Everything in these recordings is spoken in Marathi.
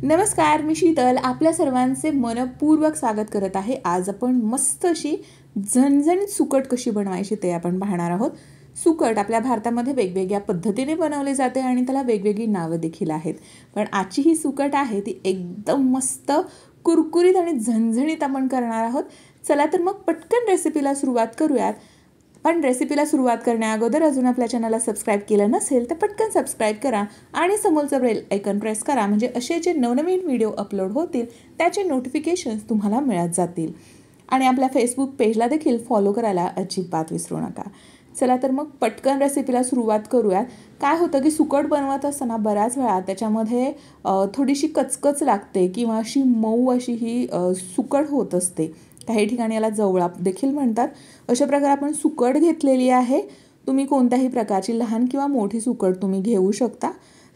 नमस्कार, मी शीतल आपल्या सर्वांचे मनपूर्वक स्वागत करत आहे। आज आपण मस्त अशी झणझणीत सुकट कशी बनवायची ते आपण पाहणार आहोत। सुकट आपल्या भारतामध्ये वेगवेगळ्या पद्धतीने बनवले जाते आणि त्याला वेगवेगळी नावे देखील आहेत। पण आजची ही सुकट आहे ती एकदम मस्त कुरकुरीत आणि झणझणीत आपण करणार आहोत। चला तर मग पटकन रेसिपीला सुरुवात करूयात। पण रेसिपीला सुरुवात करण्याअगोदर अजून आपल्या चॅनलला सबस्क्राइब केलं नसेल तर पटकन सबस्क्राइब करा आणि समोरचं बेल आयकॉन प्रेस करा, म्हणजे असे जे नवनवीन व्हिडिओ अपलोड होतील त्याचे नोटिफिकेशन्स तुम्हाला मिळत जातील। आणि आपल्या फेसबुक पेजला देखील फॉलो करायला अजिबात विसरू नका। चला तर मग पटकन रेसिपीला सुरुवात करूयात। काय होतं की सुकट बनवत असताना बऱ्याच वेळा त्याच्यामध्ये थोडीशी कचकच लागते किंवा अशी मऊ अशी ही सुकट होत असते। काही ठिकाणी याला जवळा देखील म्हणतात। अशा प्रकारे आपण सुकट घेतलेली आहे। तुम्ही कोणत्याही प्रकारची लहान किंवा मोठी सुकट तुम्ही घेऊ शकता।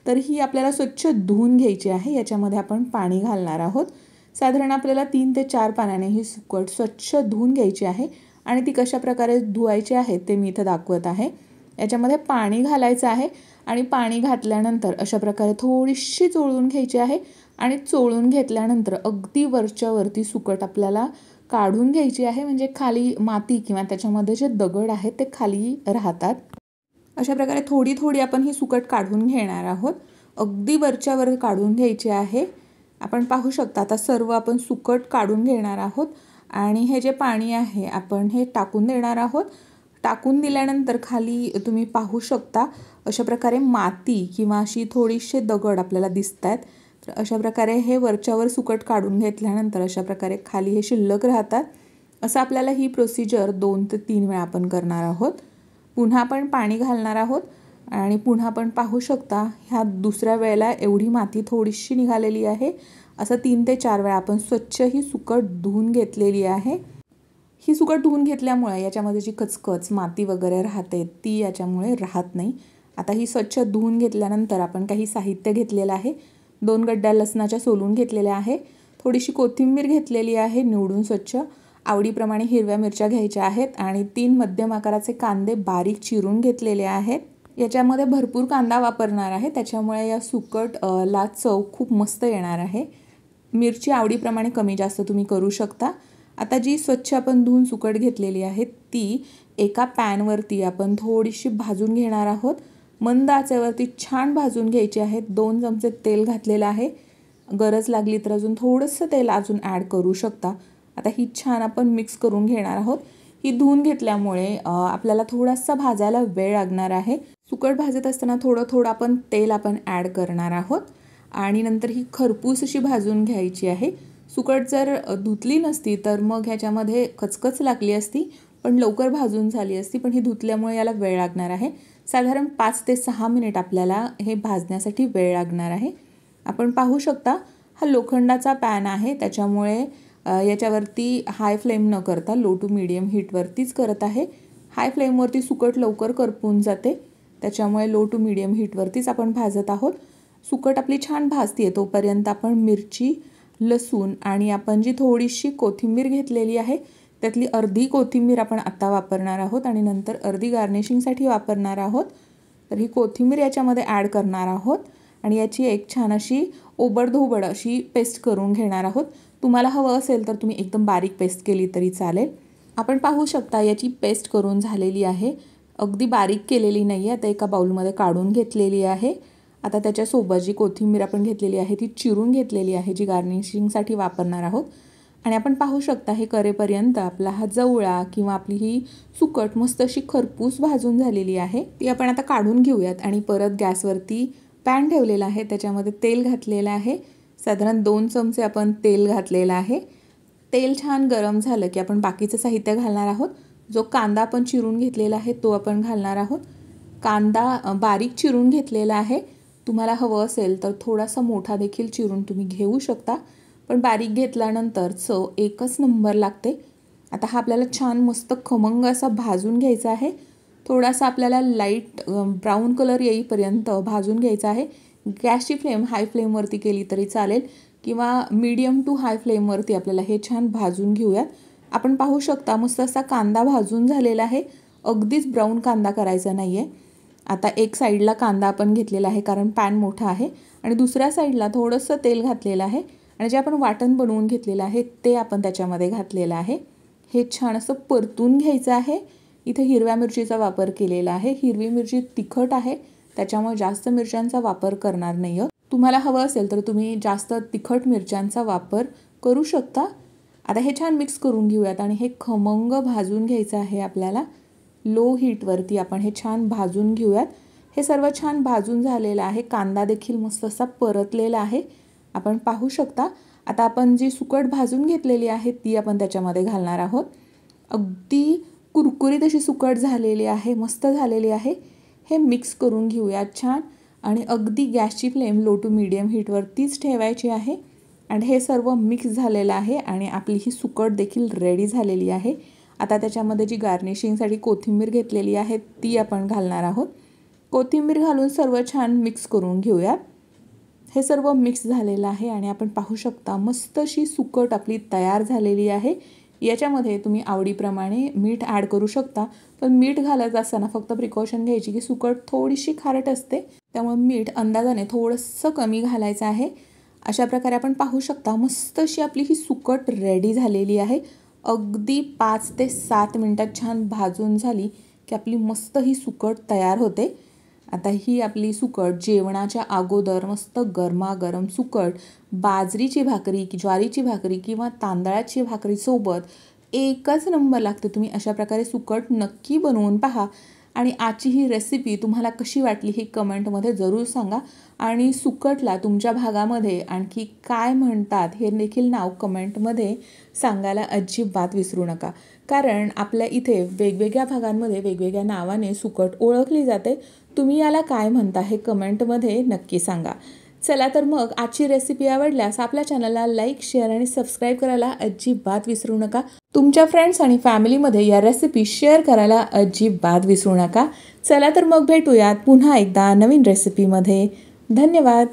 तर ही आपल्याला स्वच्छ धुवून घ्यायची आहे। याच्यामध्ये आपण पाणी घालणार आहोत। साधारण आपल्याला 3 ते 4 पाण्याने ही सुकट स्वच्छ धुवून घ्यायची आहे आणि ती कशा प्रकारे धुवायची आहे ते मी इथे दाखवत आहे। याच्यामध्ये पाणी घालायचं आहे आणि पाणी घातल्यानंतर अशा प्रकारे थोडीशी चोळून घ्यायची आहे आणि चोळून घेतल्यानंतर अगदी वरच्या वरती सुकट आपल्याला काढून घ्यायची आहे, म्हणजे खाली माती किंवा त्याच्यामध्ये जे दगड आहेत ते खाली राहतात। अशा प्रकारे थोडी थोडी आपण ही सुकट काढून घेणार आहोत। अगदी वरच्या वर काढून घ्यायची आहे। आपण पाहू शकता आता सर्व आपण सुकट काढून घेणार आहोत आणि हे जे पाणी आहे आपण हे टाकून देणार आहोत। टाकून दिल्यानंतर खाली तुम्ही पाहू शकता अशा प्रकारे माती किंवा अशी थोडीशी दगड आपल्याला दिसतात। तर अशा प्रकारे हे वरच्यावर सुकट काढून घेतल्यानंतर अशा प्रकारे खाली हे शिल्लक राहतात। असं आपल्याला ही प्रोसिजर 2 ते 3 वेळा आपण करणार आहोत। पुन्हा आपण पाणी घालणार आहोत आणि पुन्हा आपण पाहू शकता ह्या दुसऱ्या वेळेला एवढी माती थोडीशी निघालेली आहे। असं 3 ते 4 वेळा आपण स्वच्छ ही सुकट धुवून घेतलेली आहे। ही सुकट धुवून घेतल्यामुळे याच्यामध्ये जी कचकच माती वगैरे राहते ती याच्यामुळे राहत नाही। आता ही स्वच्छ धुवून घेतल्यानंतर आपण काही साहित्य घेतलेलं आहे। 2 गड्ड्या लसणाच्या सोलून घेतलेल्या आहे। थोडीशी कोथिंबीर घेतलेली आहे निवडून स्वच्छ। आवडीप्रमाणे हिरव्या मिरच्या घ्यायच्या आहेत आणि 3 मध्यम आकाराचे कांदे बारीक चिरून घेतलेले आहेत। याच्यामध्ये भरपूर कांदा वापरणार आहे, त्याच्यामुळे या सुकट ला चव खूप मस्त येणार आहे। मिरची आवडीप्रमाणे कमी जास्त तुम्ही करू शकता। आता जी स्वच्छ आपण धुवून सुकट घेतलेली आहे ती एका पॅनवरती आपण थोडीशी भाजून घेणार आहोत। मंद आचेवरती छान भाजून घ्यायची आहे। 2 चमचे तेल घातलेलं आहे। गरज लागली तर अजून थोडंसं तेल अजून ॲड करू शकता। आता ही छान आपण मिक्स करून घेणार आहोत। ही धुवून घेतल्यामुळे आपल्याला थोडासा भाजायला वेळ लागणार आहे। सुकट भाजत असताना थोडं आपण तेल आपण ॲड करणार आहोत आणि नंतर ही खरपूस अशी भाजून घ्यायची आहे। सुकट जर धुतली नसती तर मग ह्याच्यामध्ये कचकच लागली असती, पण लवकर भाजून झाली असती, पण ही धुतल्यामुळे याला वेळ लागणार आहे। साधारण 5 ते 6 मिनिट आपल्याला हे भाजण्यासाठी वेळ लागणार आहे। आपण पाहू शकता हा लोखंडाचा पॅन आहे, त्याच्यामुळे याच्यावरती हाय फ्लेम न करता लो टू मीडियम हीटवरतीच करत आहे। हाय फ्लेमवरती सुकट लवकर करपून जाते, त्याच्यामुळे लो टू मीडियम हीटवरतीच आपण भाजत आहोत। सुकट आपली छान भाजते तोपर्यंत आपण मिरची, लसूण आणि आपण जी थोडीशी कोथिंबीर घेतलेली आहे त्यातली अर्धी कोथिंबीर आपण आता वापरणार आहोत आणि नंतर अर्धी गार्निशिंगसाठी वापरणार आहोत। तर ही कोथिंबीर याच्यामध्ये ॲड करणार आहोत आणि याची एक छान अशी ओबडधोबड अशी पेस्ट करून घेणार आहोत। तुम्हाला हवं असेल तर तुम्ही एकदम बारीक पेस्ट केली तरी चालेल। आपण पाहू शकता याची पेस्ट करून झालेली आहे। अगदी बारीक केलेली नाही आहे। आता एका बाउलमध्ये काढून घेतलेली आहे। आता त्याच्यासोबत जी कोथिंबीर आपण घेतलेली आहे ती चिरून घेतलेली आहे, जी गार्निशिंगसाठी वापरणार आहोत। आणि आपण पाहू शकता हे करेपर्यंत आपला हा जवळा किंवा आपली ही सुकट मस्त अशी खरपूस भाजून झालेली आहे। ती आपण आता काढून घेऊयात आणि परत गॅसवरती पॅन ठेवलेला आहे, त्याच्यामध्ये तेल घातलेलं आहे। साधारण 2 चमचे आपण तेल घातलेलं आहे। तेल छान गरम झालं की आपण बाकीचं साहित्य घालणार आहोत। जो कांदा आपण चिरून घेतलेला आहे तो आपण घालणार आहोत। कांदा बारीक चिरून घेतलेला आहे। तुम्हाला हवं असेल तर थोडासा मोठा देखील चिरून तुम्ही घेऊ शकता, पण बारीक घेतल्यानंतर चव एकच नंबर लागते। आता हा आपल्याला छान मस्त खमंग असा भाजून घ्यायचा आहे। थोडासा आपल्याला लाईट ब्राऊन कलर येईपर्यंत भाजून घ्यायचा आहे। गॅसची फ्लेम हाय फ्लेमवरती केली तरी चालेल किंवा मीडियम टू हाय फ्लेमवरती आपल्याला हे छान भाजून घेऊयात। आपण पाहू शकता मस्त असा कांदा भाजून झालेला आहे। अगदीच ब्राऊन कांदा करायचा नाही आहे। आता एक साईडला कांदा आपण घेतलेला आहे कारण पॅन मोठा आहे आणि दुसऱ्या साईडला थोडंसं तेल घातलेलं आहे आणि जे आपण वाटण बनवून घेतलेलं आहे ते आपण त्याच्यामध्ये घातलेलं आहे. हे छान असं परतून घ्यायचं आहे. इथे हिरव्या मिरचीचा वापर केलेला आहे. हिरवी मिरची तिखट आहे, त्याच्यामुळे जास्त मिरच्यांचा वापर करणार नाही आहोत. तुम्हाला हवं असेल तर तुम्ही जास्त तिखट मिरच्यांचा वापर करू शकता. आता हे छान मिक्स करून घेऊयात आणि हे खमंग भाजून घ्यायचं आहे आपल्याला. लो हीटवरती आपण हे छान भाजून घेऊयात. हे सर्व छान भाजून झालेलं आहे. कांदा देखील मस्त असा परतलेला आहे, आपण पाहू शकता. आता आपण जी सुकट भाजून घेतलेली आहे ती आपण त्याच्यामध्ये घालणार आहोत. अगदी कुरकुरीत अशी सुकट झालेली आहे, मस्त झालेली आहे. हे मिक्स करून घेऊयात छान आणि अगदी गॅसची फ्लेम लो टू मीडियम हीटवरतीच ठेवायची आहे. आणि हे सर्व मिक्स झालेलं आहे आणि आपली ही सुकट देखील रेडी झालेली आहे. आता त्याच्यामध्ये जी गार्निशिंगसाठी कोथिंबीर घेतलेली आहे ती आपण घालणार आहोत. कोथिंबीर घालून सर्व छान मिक्स करून घेऊयात. हे सर्व मिक्स झालेलं आहे आणि आपण पाहू शकता मस्त अशी सुकट आपली तयार झालेली आहे. याच्यामध्ये तुम्ही आवडीप्रमाणे मीठ ॲड करू शकता, पण मीठ घालत असताना फक्त प्रिकॉशन घ्यायची की सुकट थोडीशी खारट असते, त्यामुळे मीठ अंदाजाने थोडंसं कमी घालायचं आहे. अशा प्रकारे आपण पाहू शकता मस्त अशी आपली ही सुकट रेडी झालेली आहे. अगदी 5 ते 7 मिनटात छान भाजून झाली की आपली मस्त ही सुकट तयार होते. आता ही आपली सुकट जेवणाच्या अगोदर मस्त गरमागरम सुकट बाजरीची भाकरी, ज्वारीची भाकरी किंवा तांदळाची भाकरीसोबत एकच नंबर लागते. तुम्ही अशा प्रकारे सुकट नक्की बनवून पहा आणि आजची ही रेसिपी तुम्हाला कशी वाटली हे कमेंटमध्ये जरूर सांगा. आणि सुकटला तुमच्या भागामध्ये आणखी काय म्हणतात हे देखील नाव कमेंटमध्ये सांगायला अजिबात विसरू नका, कारण आपल्या इथे वेगवेगळ्या भागांमध्ये वेगवेगळ्या नावाने सुकट ओळखली जाते. तुम्ही याला काय म्हणता हे कमेंटमध्ये नक्की सांगा. चला तर मग आजची रेसिपी आवडल्यास आपल्या चॅनलला लाईक, शेअर आणि सबस्क्राईब करायला अजिबात विसरू नका. तुमच्या फ्रेंड्स आणि फॅमिलीमध्ये या रेसिपी शेअर करायला अजिबात विसरू नका. चला तर मग भेटूयात पुन्हा एकदा नवीन रेसिपीमध्ये. धन्यवाद.